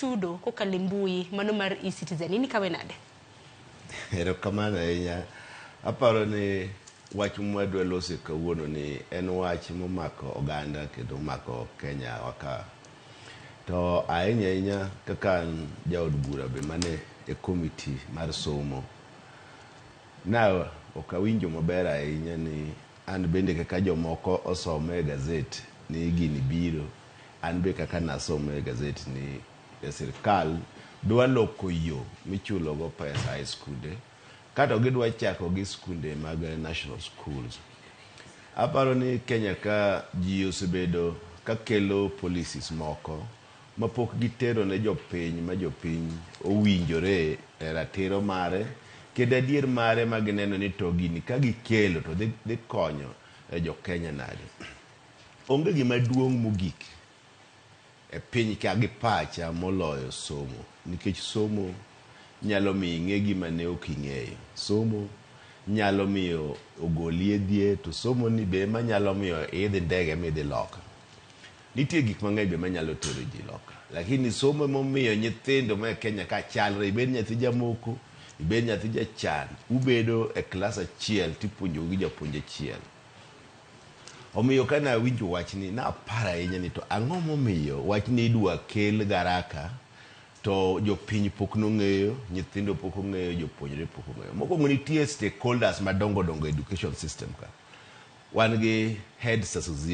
chudo kokalo mbui mano mar eCitizen ini kawe nade? Erokamano ahinya. Aparo ni wach mwadwa loso kawuono ni en wach momako oganda kendo omako Kenya waka. To ahinya kaka jaod bura be mane e komiti mar somo. Na okawinjo maber ahinya ni an bende kaka jomoko osome e gazet ni gini biro. An be kaka nasome e gazet ni sirkal dwa loko yo michulogo pesa e skunde. Kato gidwa chako gi skunde mag national schools. Aparo ni Kenya ka ji osebedo ka kelo policies moko mapok gitero ne jopiny ma jopiny owinjore e ratiro mare kendo adier mare ma gineno ni to gini ka gikelo to dhi konyo e jo Kenya nade. Onge gima duong' mogik e piny ka gi pacha moloyo somo, nikech somo nyalo miyo ing'e gima ne ok ing'eyo. Somo nyalo miyo ogoli e dhier, to somo ni be ma nyalo miyo idhi ndege midhi loka. Nitie gik mang'eny be manyalo tero ji loka, lakini somo momiyo nyithindo ma Kenya ka chalre, ibed nyathi jamoko, ibed nyathi jachan, ubedo e klas achiel tipuonjo gi japuonj achiel. Omiyo kana awinjo wach ni na aparo ahinya ni to ang'o momiyo wach ni idwa kel garaka to jopiny pok nong'eyo, nyithindo pok ong'eyo, jopuonjre pok ong'eyo. Mokwongo nitie stakeholders madongo dongo education system ka. Wan gi Heads Association